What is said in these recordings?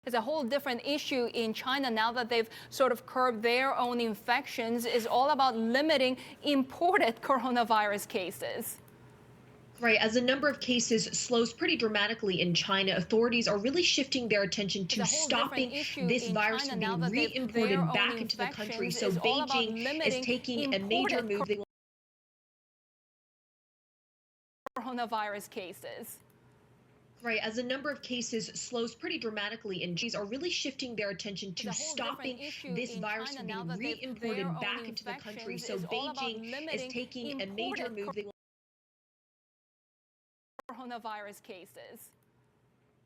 It's a whole different issue in China now that they've sort of curbed their own infections. Is all about limiting imported coronavirus cases. Right. As the number of cases slows pretty dramatically in China, authorities are really shifting their attention to stopping this virus from being re-imported back into the country. So Beijing is taking a major move. Coronavirus cases. Right. As the number of cases slows pretty dramatically in China, are really shifting their attention to stopping this virus from being re-imported back into the country. So Beijing is taking a major move. Coronavirus cases.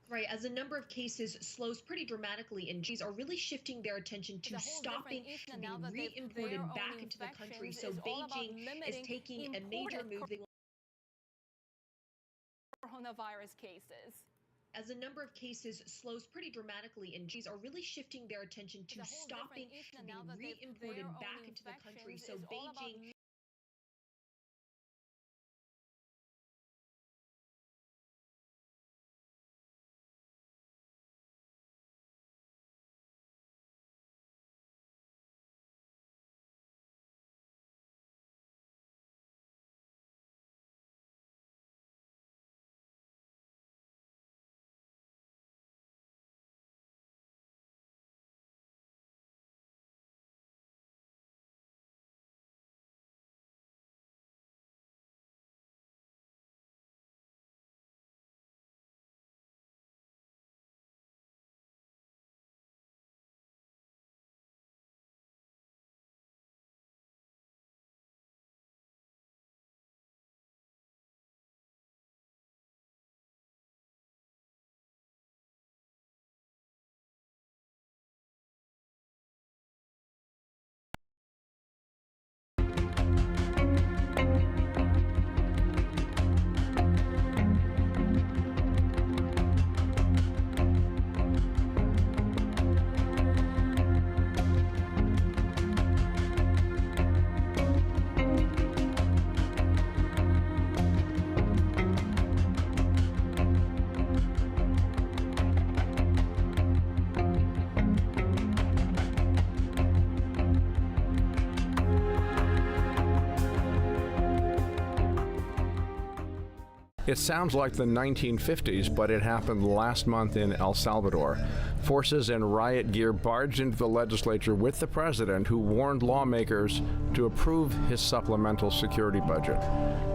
Right. As the number of cases slows pretty dramatically in China, are really shifting their attention to stopping from being re-imported back into the country. So Beijing is taking a major move. Coronavirus cases. As the number of cases slows pretty dramatically in China, are really shifting their attention to stopping from being re-imported back into the country. So Beijing. It sounds like the 1950s, but it happened last month in El Salvador. Forces in riot gear barged into the legislature with the president, who warned lawmakers to approve his supplemental security budget.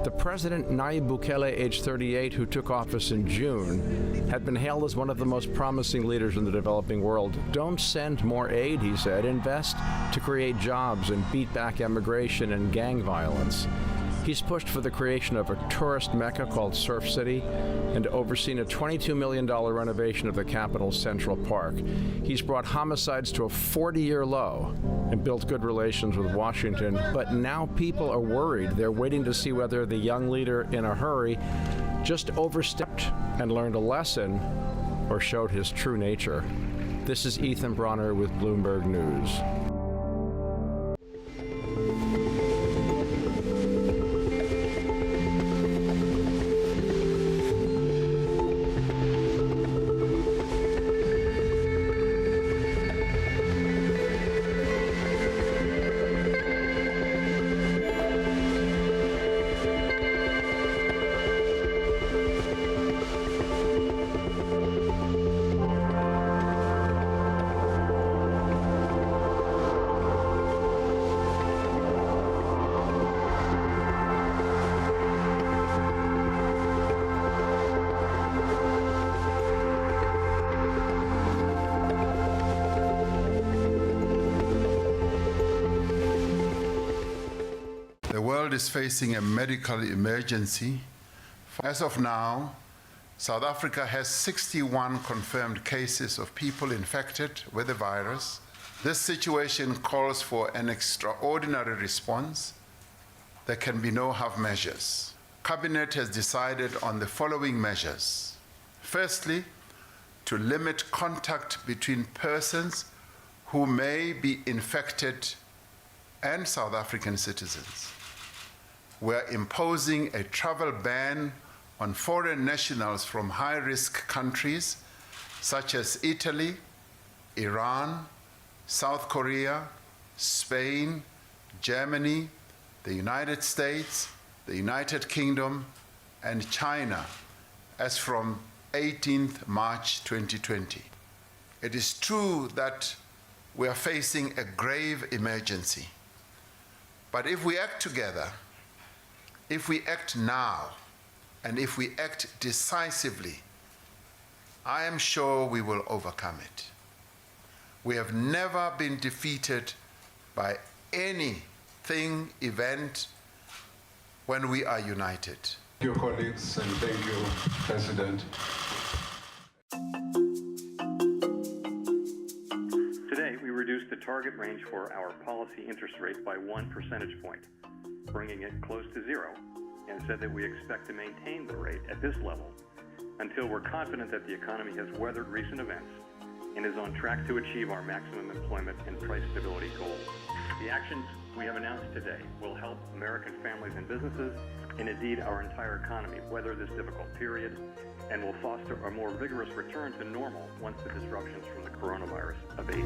The president, Nayib Bukele, age 38, who took office in June, had been hailed as one of the most promising leaders in the developing world. Don't send more aid, he said. Invest to create jobs and beat back emigration and gang violence. He's pushed for the creation of a tourist mecca called Surf City and overseen a $22 million renovation of the capital's Central Park. He's brought homicides to a 40-year low and built good relations with Washington. But now people are worried. They're waiting to see whether the young leader in a hurry just overstepped and learned a lesson or showed his true nature. This is Ethan Bronner with Bloomberg News. The world is facing a medical emergency. As of now, South Africa has 61 confirmed cases of people infected with the virus. This situation calls for an extraordinary response. There can be no half measures. Cabinet has decided on the following measures. Firstly, to limit contact between persons who may be infected and South African citizens. We're imposing a travel ban on foreign nationals from high-risk countries such as Italy, Iran, South Korea, Spain, Germany, the United States, the United Kingdom, and China as from 18th March 2020. It is true that we are facing a grave emergency. But if we act together, if we act now, and if we act decisively, I am sure we will overcome it. We have never been defeated by anything, event, when we are united. Thank you, colleagues, and thank you, President. Today, we reduced the target range for our policy interest rate by 1 percentage point, bringing it close to zero, and said that we expect to maintain the rate at this level until we're confident that the economy has weathered recent events and is on track to achieve our maximum employment and price stability goals. The actions we have announced today will help American families and businesses, and indeed our entire economy, weather this difficult period, and will foster a more vigorous return to normal once the disruptions from the coronavirus abate.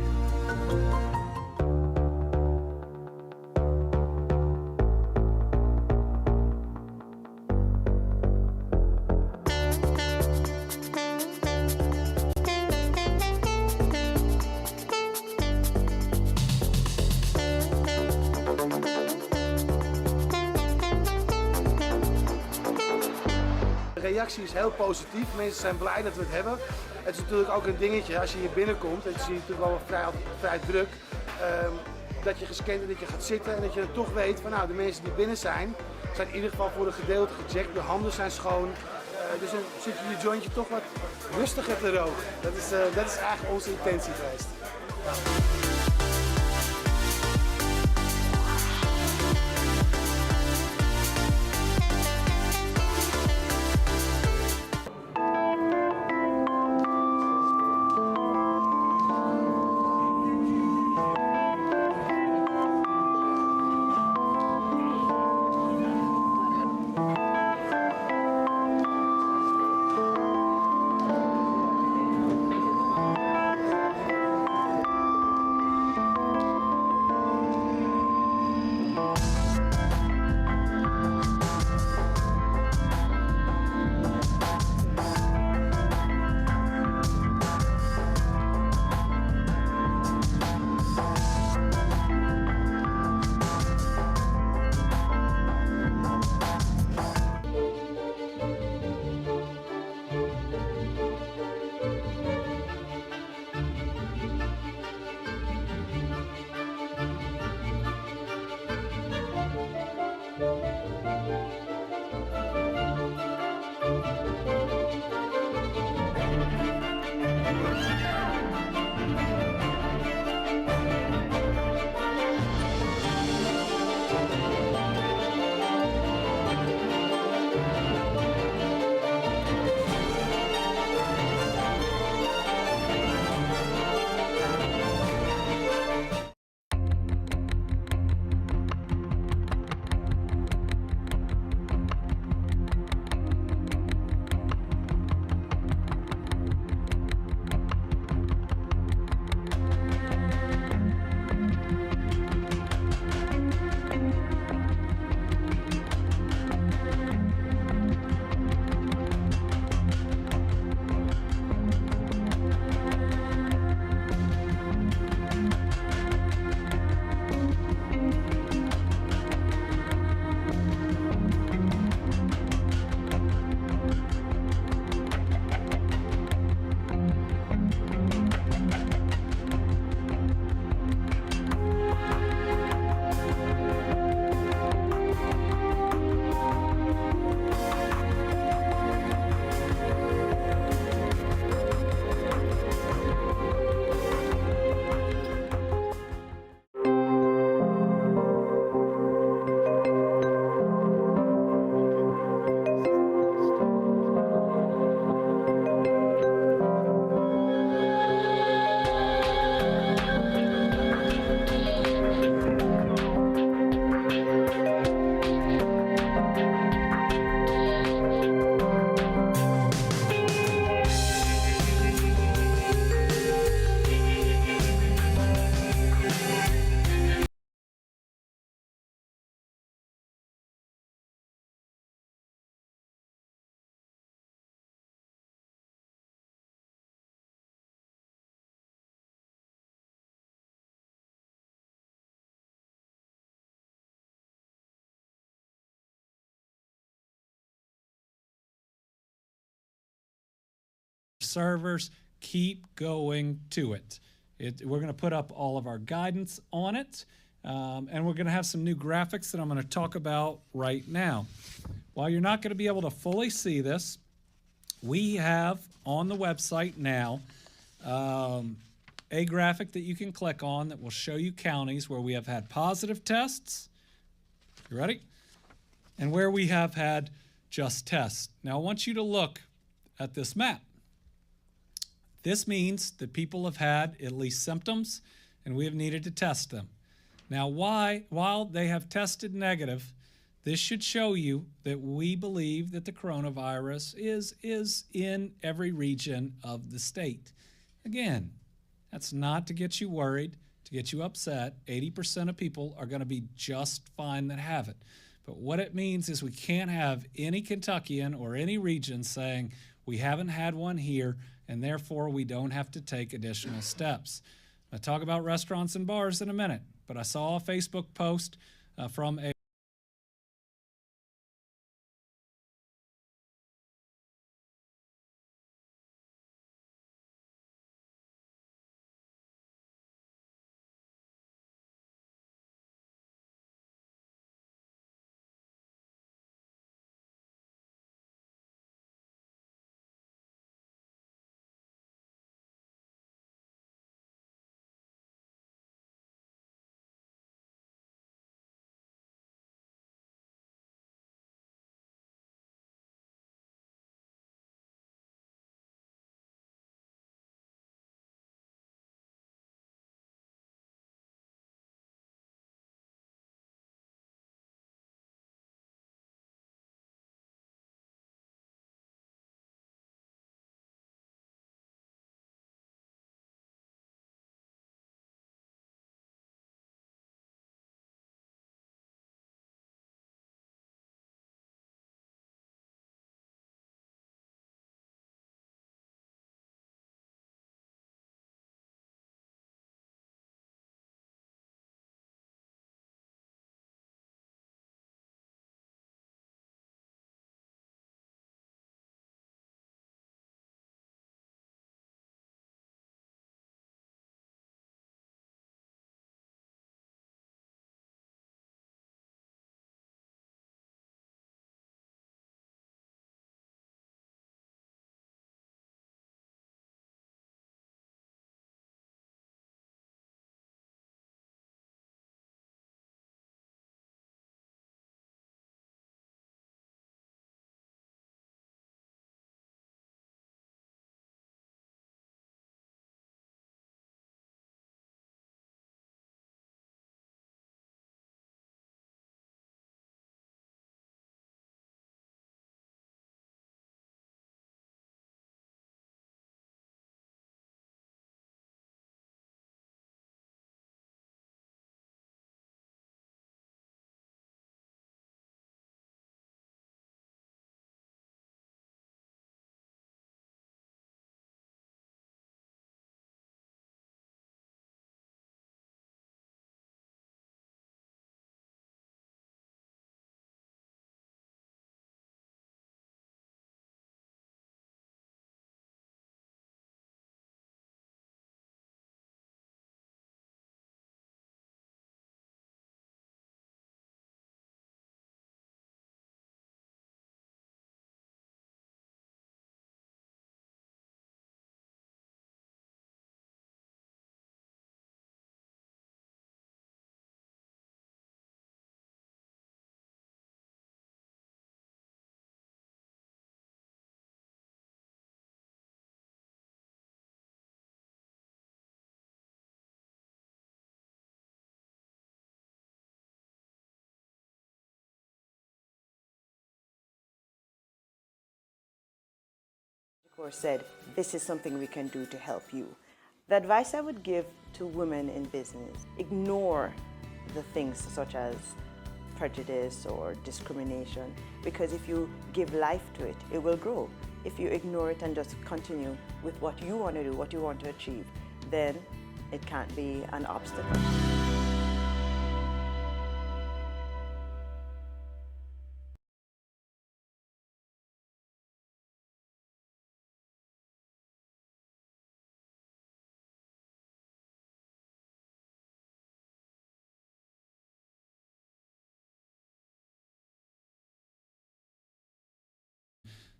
De reactie is heel positief. Mensen zijn blij dat we het hebben. Het is natuurlijk ook een dingetje als je hier binnenkomt. Het is hier natuurlijk wel vrij druk. Dat je gescand en dat je gaat zitten en dat je toch weet van nou, de mensen die binnen zijn in ieder geval voor een gedeelte gecheckt. De handen zijn schoon. Dus dan zit je je jointje toch wat rustiger te roken. Dat is eigenlijk onze intentie geweest. servers. Keep going to it. We're going to put up all of our guidance on it, and we're going to have some new graphics that I'm going to talk about right now. While you're not going to be able to fully see this, we have on the website now a graphic that you can click on that will show you counties where we have had positive tests. You ready? And where we have had just tests. Now I want you to look at this map. This means that people have had at least symptoms and we have needed to test them. Now while they have tested negative, this should show you that we believe that the coronavirus is in every region of the state. Again, that's not to get you worried, to get you upset. 80% of people are going to be just fine that have it. But what it means is we can't have any Kentuckian or any region saying we haven't had one here and therefore we don't have to take additional steps. I'll talk about restaurants and bars in a minute, but I saw a Facebook post from a said, this is something we can do to help you. The advice I would give to women in business, ignore the things such as prejudice or discrimination, because if you give life to it, it will grow. If you ignore it and just continue with what you want to do, what you want to achieve, then it can't be an obstacle.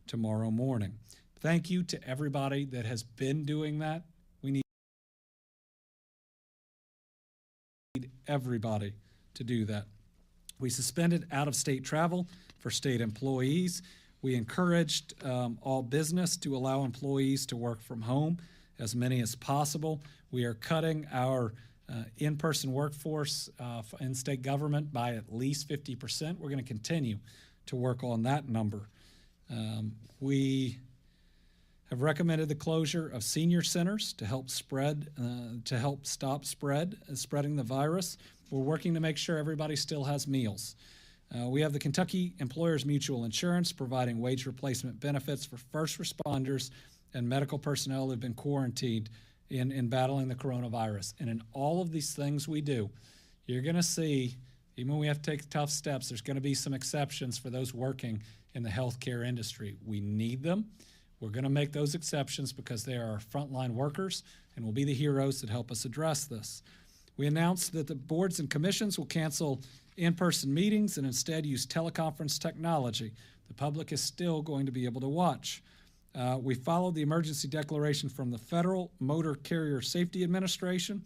tomorrow morning. Thank you to everybody that has been doing that. We need everybody to do that. We suspended out-of-state travel for state employees. We encouraged all business to allow employees to work from home, as many as possible. We are cutting our in-person workforce in state government by at least 50%. We're going to continue to work on that number. We have recommended the closure of senior centers to help stop spreading the virus. We're working to make sure everybody still has meals. We have the Kentucky Employers Mutual Insurance providing wage replacement benefits for first responders and medical personnel who have been quarantined in battling the coronavirus. And in all of these things we do, you're going to see, even when we have to take tough steps, there's going to be some exceptions for those working in the healthcare industry. We need them. We're going to make those exceptions because they are our frontline workers and will be the heroes that help us address this. We announced that the boards and commissions will cancel in-person meetings and instead use teleconference technology. The public is still going to be able to watch. We followed the emergency declaration from the Federal Motor Carrier Safety Administration,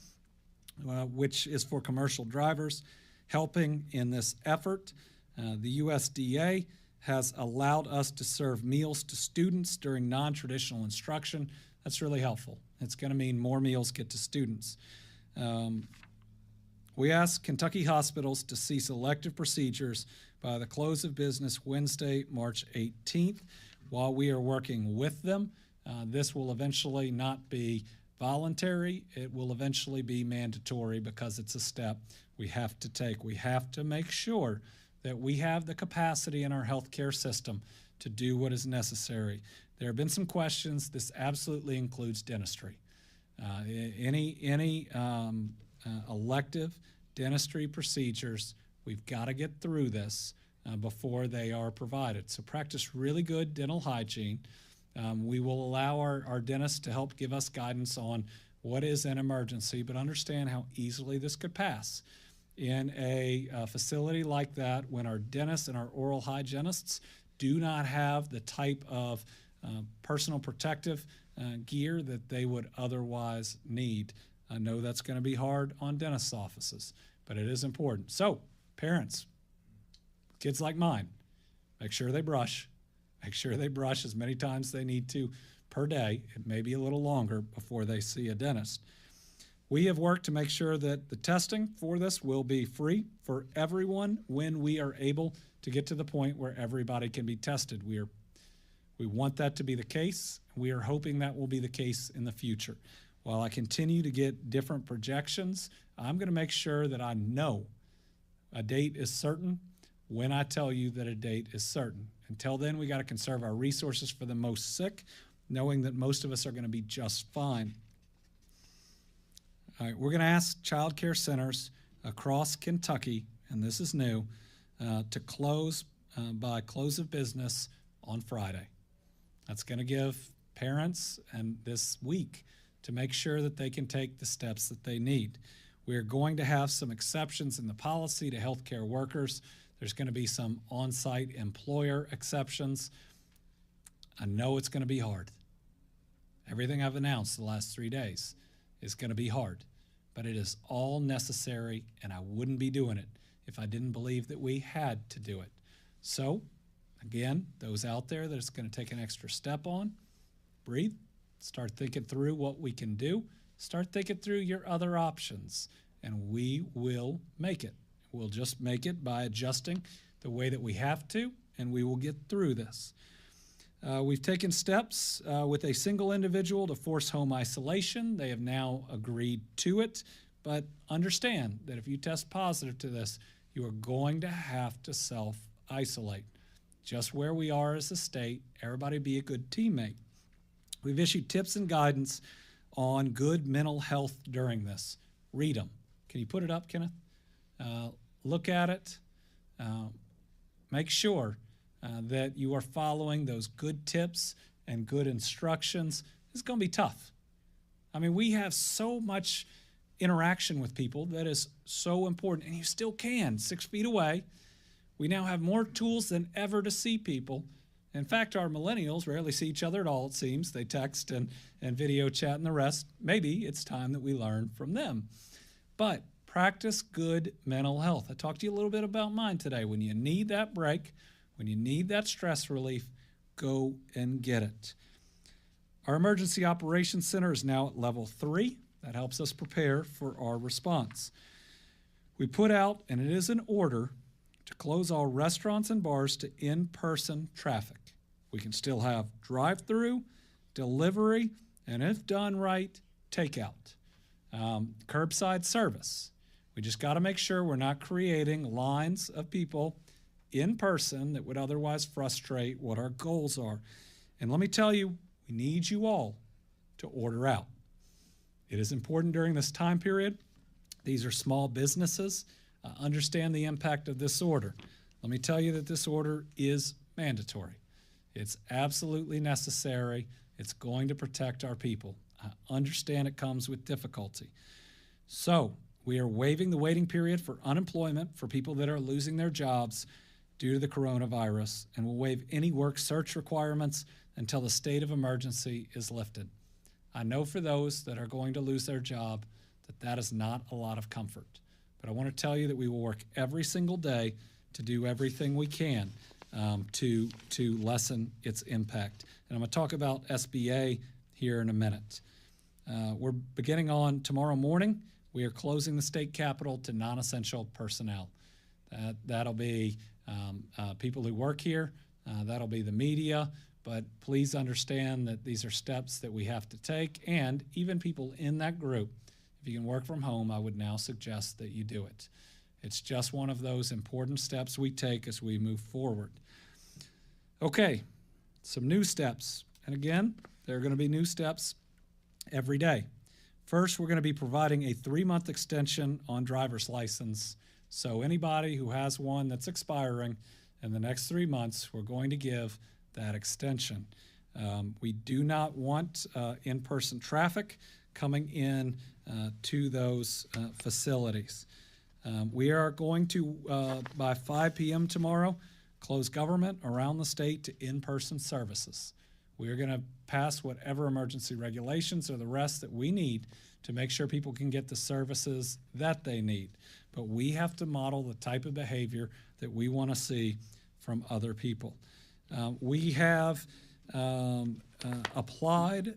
which is for commercial drivers, helping in this effort. The USDA has allowed us to serve meals to students during non-traditional instruction. That's really helpful. It's going to mean more meals get to students. We asked Kentucky hospitals to cease elective procedures by the close of business Wednesday, March 18th. While we are working with them, this will eventually not be voluntary. It will eventually be mandatory because it's a step we have to take. We have to make sure that we have the capacity in our healthcare system to do what is necessary. There have been some questions. This absolutely includes dentistry. Any elective dentistry procedures, we've got to get through this before they are provided. So practice really good dental hygiene. We will allow our dentists to help give us guidance on what is an emergency, but understand how easily this could pass. In a facility like that, when our dentists and our oral hygienists do not have the type of personal protective gear that they would otherwise need. I know that's going to be hard on dentists' offices, but it is important. So, parents, kids like mine, make sure they brush. Make sure they brush as many times they need to per day. It may be a little longer before they see a dentist. We have worked to make sure that the testing for this will be free for everyone when we are able to get to the point where everybody can be tested. We want that to be the case. We are hoping that will be the case in the future. While I continue to get different projections, I'm going to make sure that I know a date is certain when I tell you that a date is certain. Until then, we got to conserve our resources for the most sick, knowing that most of us are going to be just fine. All right, we're going to ask child care centers across Kentucky, and this is new, to close by close of business on Friday. That's going to give parents and this week to make sure that they can take the steps that they need. We're going to have some exceptions in the policy to healthcare workers. There's going to be some on-site employer exceptions. I know it's going to be hard. Everything I've announced the last 3 days is going to be hard, but it is all necessary, and I wouldn't be doing it if I didn't believe that we had to do it. So, again, those out there that it's going to take an extra step on, breathe, start thinking through what we can do, start thinking through your other options, and we will make it. We'll just make it by adjusting the way that we have to, and we will get through this. We've taken steps with a single individual to force home isolation. They have now agreed to it, but understand that if you test positive to this, you are going to have to self-isolate. Just where we are as a state, everybody be a good teammate. We've issued tips and guidance on good mental health during this. Read them. Can you put it up, Kenneth? Look at it. Make sure that you are following those good tips and good instructions. It's going to be tough. I mean, we have so much interaction with people that is so important, and you still can, 6 feet away. We now have more tools than ever to see people, In fact, our millennials rarely see each other at all, it seems. They text and video chat and the rest. Maybe it's time that we learn from them. But practice good mental health. I talked to you a little bit about mine today. When you need that break, when you need that stress relief, go and get it. Our Emergency Operations Center is now at level 3. That helps us prepare for our response. We put out, and it is an order, to close all restaurants and bars to in-person traffic. We can still have drive-through, delivery, and if done right, takeout. Curbside service. We just got to make sure we're not creating lines of people in person that would otherwise frustrate what our goals are. And let me tell you, we need you all to order out. It is important during this time period. These are small businesses. Understand the impact of this order. Let me tell you that this order is mandatory. It's absolutely necessary. It's going to protect our people. I understand it comes with difficulty. So we are waiving the waiting period for unemployment for people that are losing their jobs due to the coronavirus, and we'll waive any work search requirements until the state of emergency is lifted. I know for those that are going to lose their job that is not a lot of comfort. But I want to tell you that we will work every single day to do everything we can to lessen its impact. And I'm going to talk about SBA here in a minute. We're beginning on tomorrow morning. We are closing the state capitol to non-essential personnel. That'll be people who work here. That'll be the media. But please understand that these are steps that we have to take. And even people in that group, if you can work from home, I would now suggest that you do it. It's just one of those important steps we take as we move forward. Okay, some new steps. And again, there are going to be new steps every day. First, we're going to be providing a 3-month extension on driver's license. So anybody who has one that's expiring in the next 3 months, we're going to give that extension. We do not want in-person traffic coming in to those facilities. We are going to, by 5 p.m. tomorrow, close government around the state to in-person services. We are going to pass whatever emergency regulations or the rest that we need to make sure people can get the services that they need. But we have to model the type of behavior that we want to see from other people. We have applied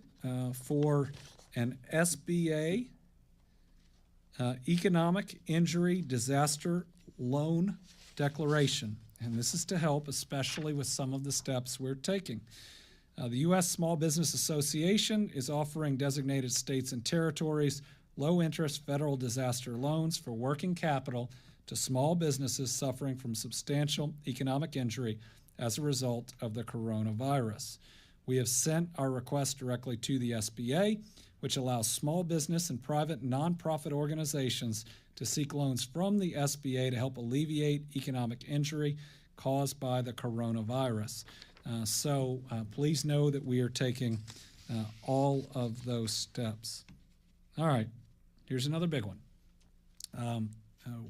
for an SBA economic injury disaster loan declaration. And this is to help, especially with some of the steps we're taking. The U.S. Small Business Association is offering designated states and territories low-interest federal disaster loans for working capital to small businesses suffering from substantial economic injury as a result of the coronavirus. We have sent our request directly to the SBA, which allows small business and private nonprofit organizations to seek loans from the SBA to help alleviate economic injury caused by the coronavirus. So please know that we are taking all of those steps. All right, here's another big one.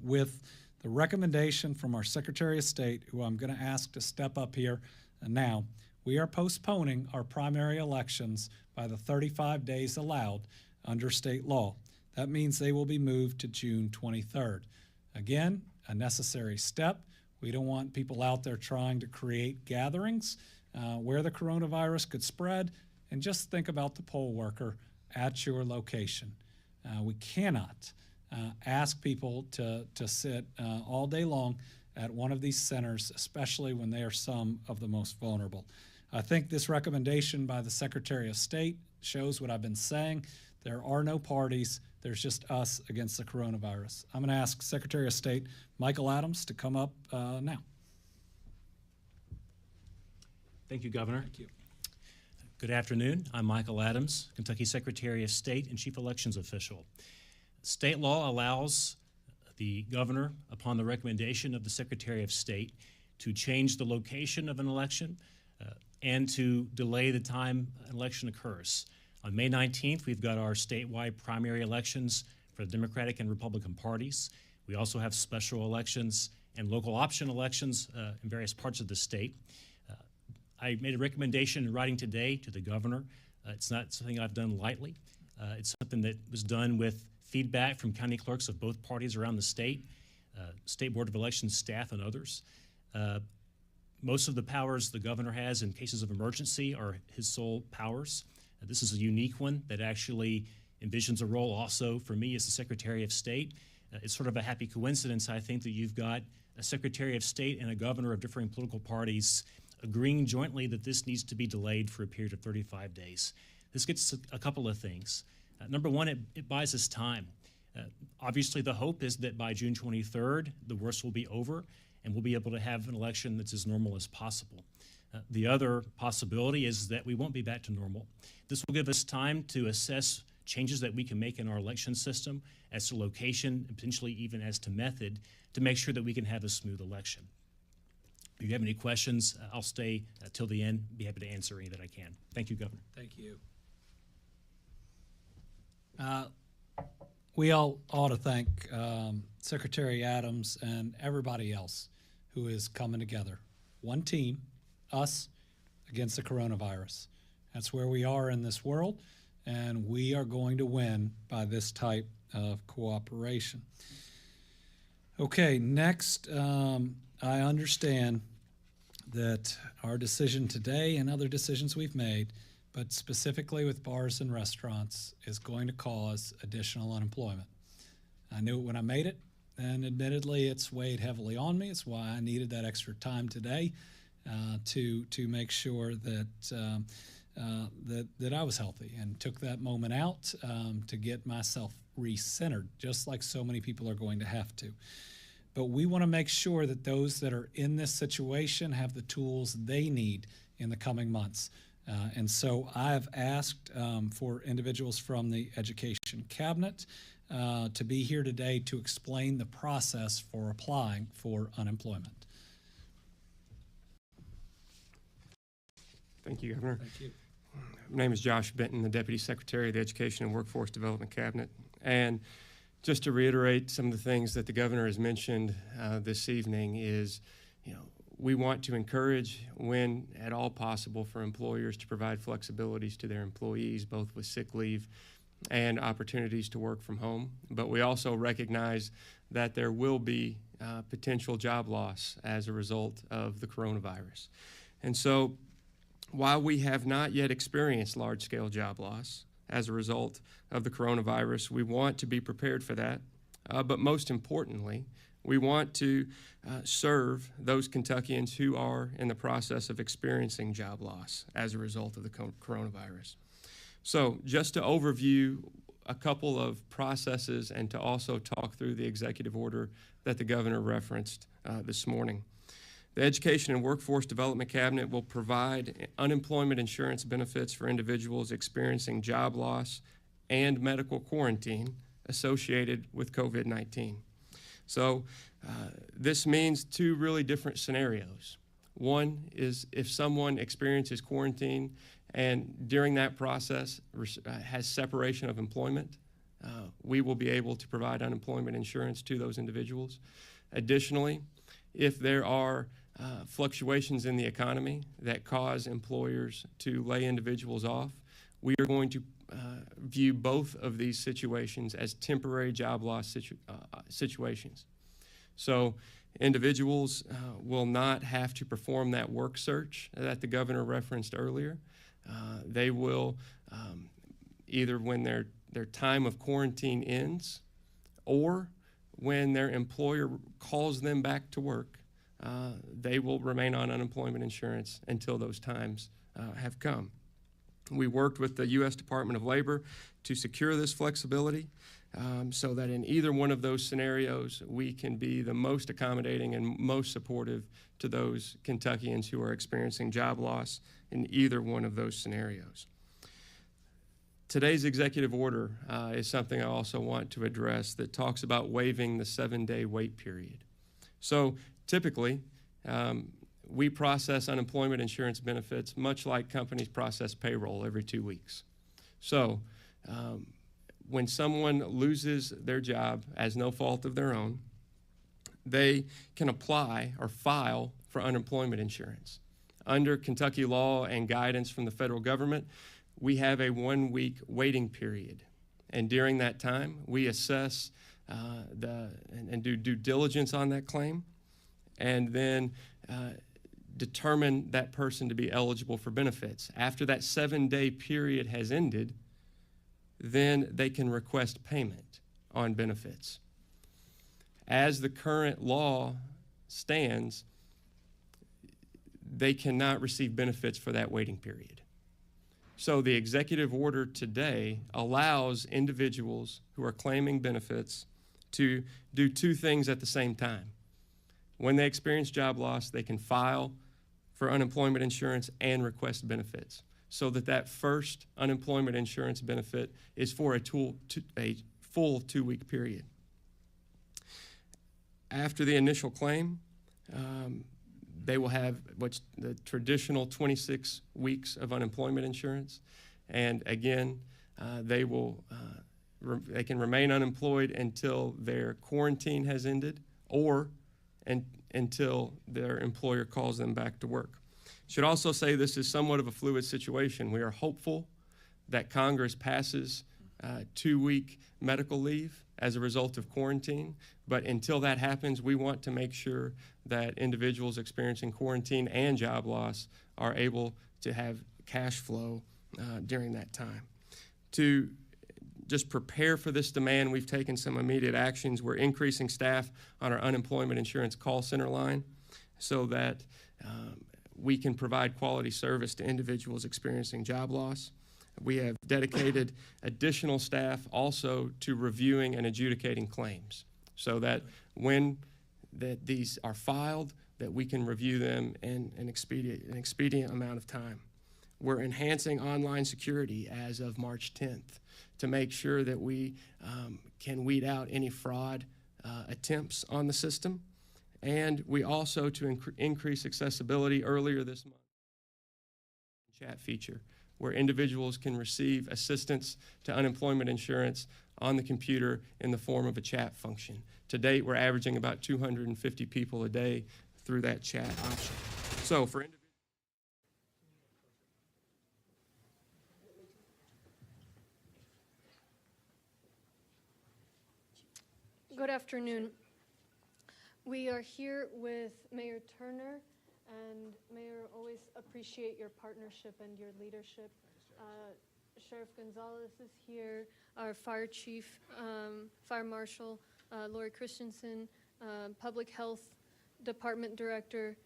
With the recommendation from our Secretary of State, who I'm going to ask to step up here now, we are postponing our primary elections by the 35 days allowed under state law. That means they will be moved to June 23rd. Again, a necessary step. We don't want people out there trying to create gatherings where the coronavirus could spread. And just think about the poll worker at your location. We cannot ask people to sit all day long at one of these centers, especially when they are some of the most vulnerable. I think this recommendation by the Secretary of State shows what I've been saying. There are no parties. There's just us against the coronavirus. I'm going to ask Secretary of State Michael Adams to come up now. Thank you, Governor. Thank you. Good afternoon. I'm Michael Adams, Kentucky Secretary of State and Chief Elections Official. State law allows the governor, upon the recommendation of the Secretary of State, to change the location of an election and to delay the time an election occurs. On May 19th, we've got our statewide primary elections for the Democratic and Republican parties. We also have special elections and local option elections in various parts of the state. I made a recommendation in writing today to the governor. It's not something I've done lightly. It's something that was done with feedback from county clerks of both parties around the state, State Board of Elections staff, and others. Most of the powers the governor has in cases of emergency are his sole powers. This is a unique one that actually envisions a role also for me as the Secretary of State. It's sort of a happy coincidence, I think, that you've got a Secretary of State and a governor of differing political parties agreeing jointly that this needs to be delayed for a period of 35 days. This gets a couple of things. Number one, it buys us time. Obviously, the hope is that by June 23rd, the worst will be over and we'll be able to have an election that's as normal as possible. The other possibility is that we won't be back to normal. This will give us time to assess changes that we can make in our election system as to location and potentially even as to method to make sure that we can have a smooth election. If you have any questions, I'll stay till the end. Be happy to answer any that I can. Thank you, Governor. Thank you. We all ought to thank Secretary Adams and everybody else who is coming together. One team, us, against the coronavirus. That's where we are in this world, and we are going to win by this type of cooperation. Okay, next, I understand that our decision today and other decisions we've made, but specifically with bars and restaurants, is going to cause additional unemployment. I knew it when I made it, and admittedly, it's weighed heavily on me. It's why I needed that extra time today to make sure that that I was healthy and took that moment out to get myself re-centered, just like so many people are going to have to. But we want to make sure that those that are in this situation have the tools they need in the coming months. And so I've asked for individuals from the Education Cabinet to be here today to explain the process for applying for unemployment. Thank you, Governor. Thank you. My name is Josh Benton, the Deputy Secretary of the Education and Workforce Development Cabinet. And just to reiterate some of the things that the Governor has mentioned this evening is, we want to encourage, when at all possible, for employers to provide flexibilities to their employees, both with sick leave and opportunities to work from home. But we also recognize that there will be potential job loss as a result of the coronavirus. And so while we have not yet experienced large-scale job loss as a result of the coronavirus, we want to be prepared for that. But most importantly, we want to serve those Kentuckians who are in the process of experiencing job loss as a result of the coronavirus. So just to overview a couple of processes and to also talk through the executive order that the Governor referenced this morning. The Education and Workforce Development Cabinet will provide unemployment insurance benefits for individuals experiencing job loss and medical quarantine associated with COVID-19. So this means two really different scenarios. One is if someone experiences quarantine and during that process has separation of employment, we will be able to provide unemployment insurance to those individuals. Additionally, if there are fluctuations in the economy that cause employers to lay individuals off, we are going to view both of these situations as temporary job loss situations. So individuals will not have to perform that work search that the Governor referenced earlier. They will either when their time of quarantine ends or when their employer calls them back to work, they will remain on unemployment insurance until those times have come. We worked with the U.S. Department of Labor to secure this flexibility so that in either one of those scenarios, we can be the most accommodating and most supportive to those Kentuckians who are experiencing job loss in either one of those scenarios. Today's executive order is something I also want to address that talks about waiving the 7-day wait period. So typically, we process unemployment insurance benefits much like companies process payroll every 2 weeks. So when someone loses their job as no fault of their own, they can apply or file for unemployment insurance. Under Kentucky law and guidance from the federal government, we have a 1-week waiting period. And during that time, we assess and do due diligence on that claim, and then determine that person to be eligible for benefits. After that 7-day period has ended, then they can request payment on benefits. As the current law stands, they cannot receive benefits for that waiting period. So the executive order today allows individuals who are claiming benefits to do 2 things at the same time. When they experience job loss, they can file for unemployment insurance and request benefits, so that first unemployment insurance benefit is for a full 2-week period. After the initial claim, they will have what's the traditional 26 weeks of unemployment insurance, and again, they can remain unemployed until their quarantine has ended, or until their employer calls them back to work. Should also say this is somewhat of a fluid situation. We are hopeful that Congress passes 2-week medical leave as a result of quarantine, but until that happens, we want to make sure that individuals experiencing quarantine and job loss are able to have cash flow during that time. To just prepare for this demand, we've taken some immediate actions. We're increasing staff on our unemployment insurance call center line so that we can provide quality service to individuals experiencing job loss. We have dedicated additional staff also to reviewing and adjudicating claims, so that when these are filed, that we can review them in an expedient amount of time. We're enhancing online security as of March 10th to make sure that we can weed out any fraud attempts on the system. And we also, to increase accessibility, earlier this month, chat feature, where individuals can receive assistance to unemployment insurance on the computer in the form of a chat function. To date, we're averaging about 250 people a day through that chat option. So for individuals, good afternoon. We are here with Mayor Turner, and Mayor, always appreciate your partnership and your leadership. Sheriff Gonzalez is here, our fire chief, Fire Marshal Lori Christensen, Public Health Department Director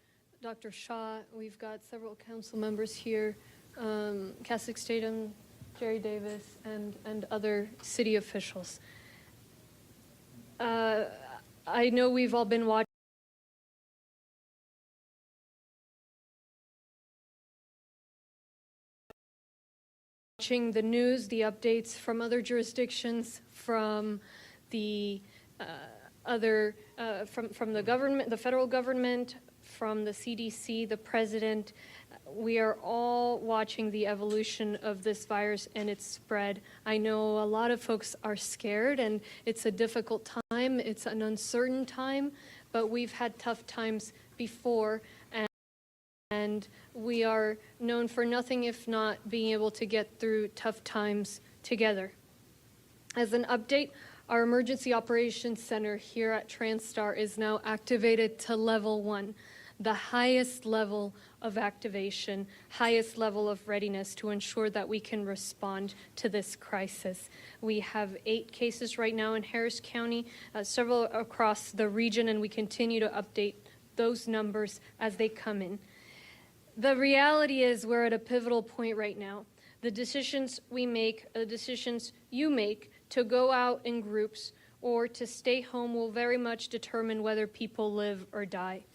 Dr. Shaw. We've got several council members here, Cassick Statham, Jerry Davis, and other city officials. I know we've all been watching the news, the updates from other jurisdictions, from the from the government, the federal government, from the CDC, the president. We are all watching the evolution of this virus and its spread. I know a lot of folks are scared, and it's a difficult time. It's an uncertain time, but we've had tough times before, and we are known for nothing if not being able to get through tough times together. As an update, our Emergency Operations Center here at TransStar is now activated to level 1, the highest level of activation, highest level of readiness to ensure that we can respond to this crisis. We have 8 cases right now in Harris County, several across the region, and we continue to update those numbers as they come in. The reality is we're at a pivotal point right now. The decisions we make, the decisions you make to go out in groups or to stay home will very much determine whether people live or die.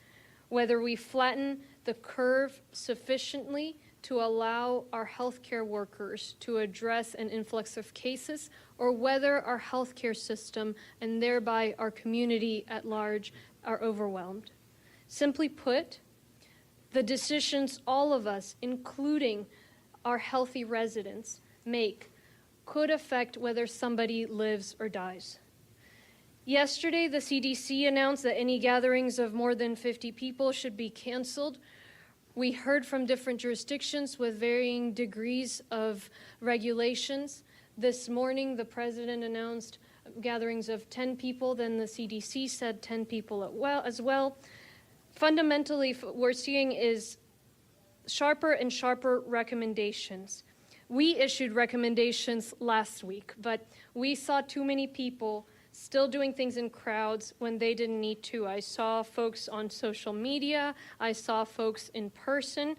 Whether we flatten the curve sufficiently to allow our healthcare workers to address an influx of cases, or whether our healthcare system and thereby our community at large are overwhelmed. Simply put, the decisions all of us, including our healthy residents, make could affect whether somebody lives or dies. Yesterday, the CDC announced that any gatherings of more than 50 people should be canceled. We heard from different jurisdictions with varying degrees of regulations. This morning, the president announced gatherings of 10 people, then the CDC said 10 people as well. Fundamentally, what we're seeing is sharper and sharper recommendations. We issued recommendations last week, but we saw too many people still doing things in crowds when they didn't need to. I saw folks on social media. I saw folks in person.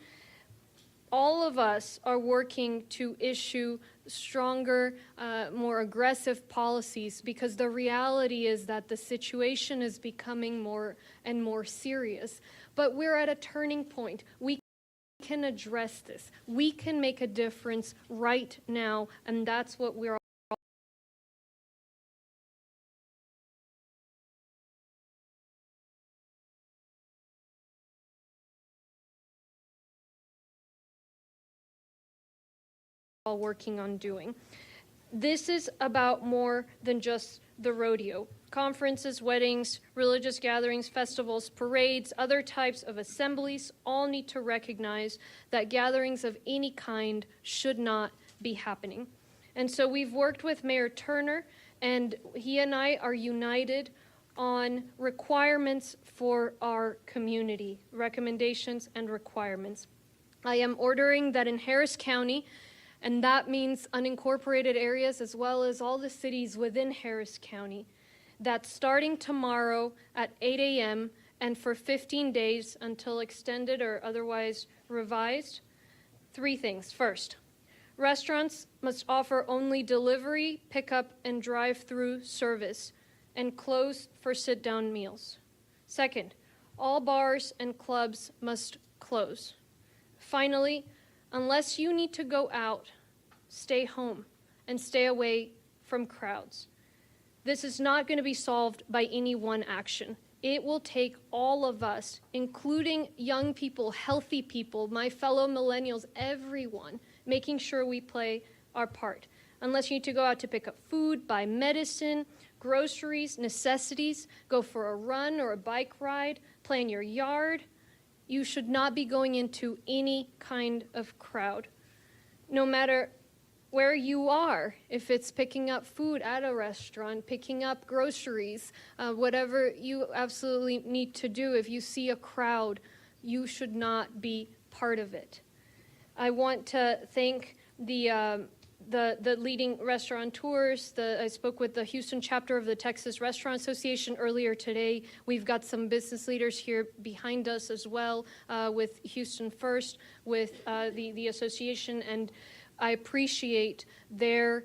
All of us are working to issue stronger, more aggressive policies because the reality is that the situation is becoming more and more serious. But we're at a turning point. We can address this. We can make a difference right now, and that's what we're all working on doing. This is about more than just the rodeo. Conferences, weddings, religious gatherings, festivals, parades, other types of assemblies all need to recognize that gatherings of any kind should not be happening. And so we've worked with Mayor Turner, and he and I are united on requirements for our community, recommendations and requirements. I am ordering that in Harris County, and that means unincorporated areas as well as all the cities within Harris County, that starting tomorrow at 8 a.m. and for 15 days until extended or otherwise revised, 3 things. First, restaurants must offer only delivery, pickup, and drive-through service and close for sit-down meals. Second, all bars and clubs must close. Finally, unless you need to go out, stay home and stay away from crowds. This is not going to be solved by any one action. It will take all of us, including young people, healthy people, my fellow millennials, everyone, making sure we play our part. Unless you need to go out to pick up food, buy medicine, groceries, necessities, go for a run or a bike ride, play in your yard, you should not be going into any kind of crowd. No matter where you are, if it's picking up food at a restaurant, picking up groceries, whatever you absolutely need to do, if you see a crowd, you should not be part of it. I want to thank the leading restaurateurs. I spoke with the Houston chapter of the Texas Restaurant Association earlier today. We've got some business leaders here behind us as well, with Houston First, with the association, and I appreciate their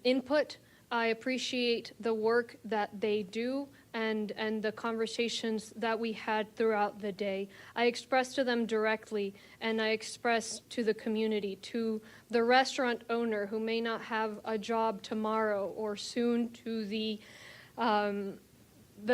input. I appreciate the work that they do and the conversations that we had throughout the day. I expressed to them directly, and I expressed to the community, to the restaurant owner who may not have a job tomorrow or soon, to the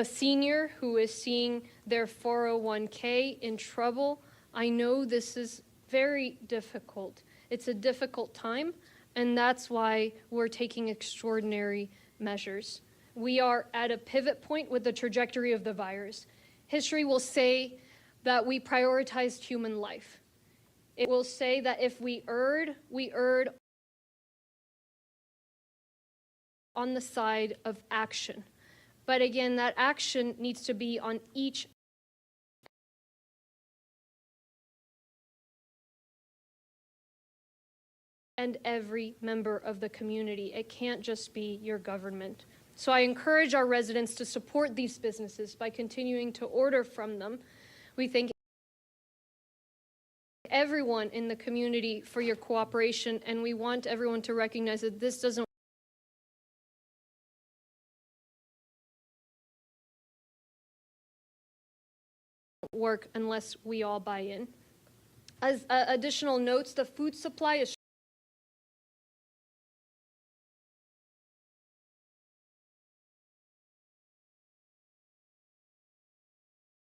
senior who is seeing their 401k in trouble. I know this is very difficult. It's a difficult time, and that's why we're taking extraordinary measures. We are at a pivot point with the trajectory of the virus. History will say that we prioritized human life. It will say that if we erred on the side of action. But again, that action needs to be on each and every member of the community. It can't just be your government. So I encourage our residents to support these businesses by continuing to order from them. We thank everyone in the community for your cooperation, and we want everyone to recognize that this doesn't work unless we all buy in. As additional notes, the food supply is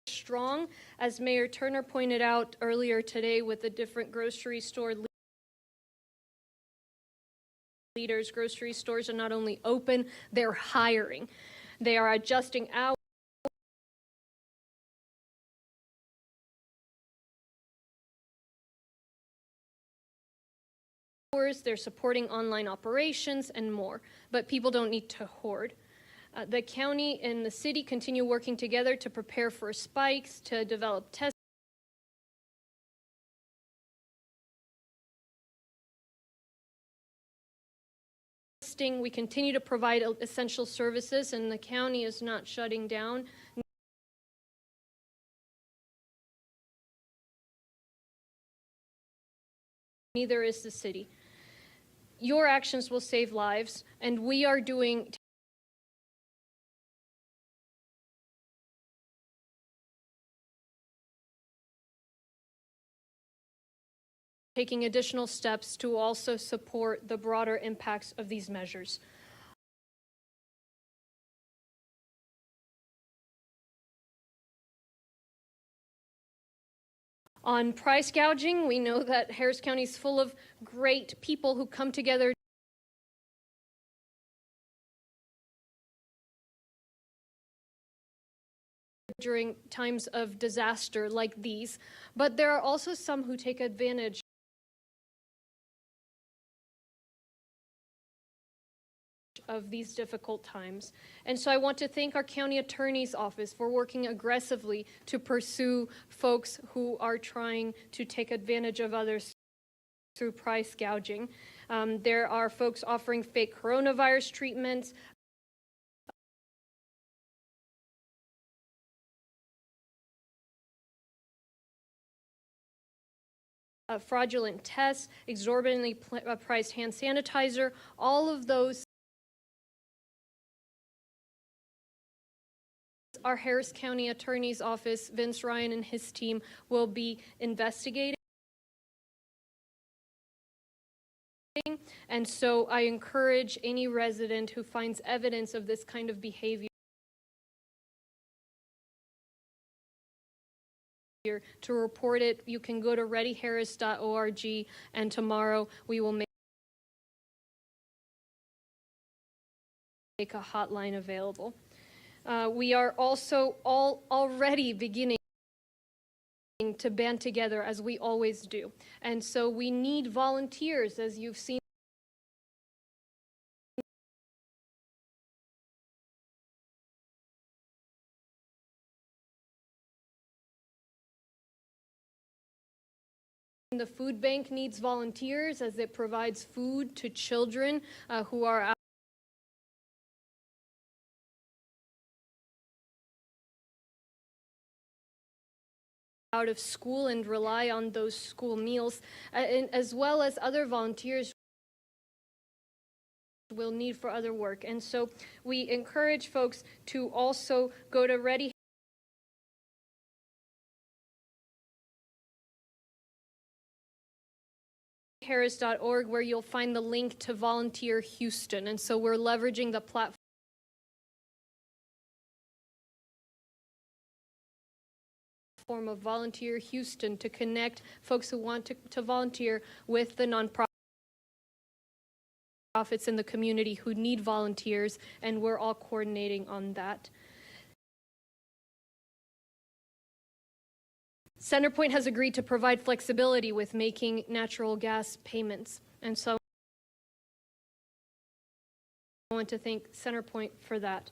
strong, as Mayor Turner pointed out earlier today with the different grocery store leaders. Grocery stores are not only open, they're hiring. They are adjusting hours. they're supporting online operations and more, but people don't need to hoard. The county and the city continue working together to prepare for spikes, to develop testing. We continue to provide essential services, and the county is not shutting down. Neither is the city. Your actions will save lives, and we are taking additional steps to also support the broader impacts of these measures. On price gouging, we know that Harris County is full of great people who come together during times of disaster like these, but there are also some who take advantage of these difficult times. And so I want to thank our county attorney's office for working aggressively to pursue folks who are trying to take advantage of others through price gouging. There are folks offering fake coronavirus treatments, fraudulent tests, exorbitantly priced hand sanitizer, all of those. Our Harris County Attorney's Office, Vince Ryan and his team, will be investigating. And so I encourage any resident who finds evidence of this kind of behavior to report it. You can go to readyharris.org, and tomorrow we will make a hotline available. We are also already beginning to band together as we always do. And so we need volunteers, as you've seen. The food bank needs volunteers as it provides food to children who are out of school and rely on those school meals, as well as other volunteers will need for other work. And so we encourage folks to also go to readyharris.org, where you'll find the link to Volunteer Houston. And so we're leveraging the platform of Volunteer Houston to connect folks who want to volunteer with the nonprofits in the community who need volunteers, and we're all coordinating on that. CenterPoint has agreed to provide flexibility with making natural gas payments, and so I want to thank CenterPoint for that.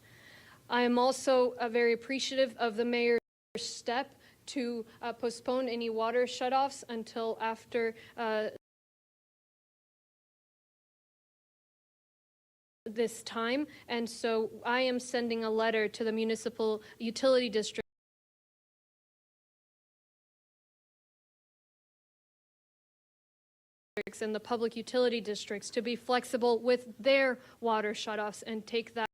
I am also very appreciative of the mayor's step to postpone any water shutoffs until after this time. And so I am sending a letter to the municipal utility districts and the public utility districts to be flexible with their water shutoffs and take that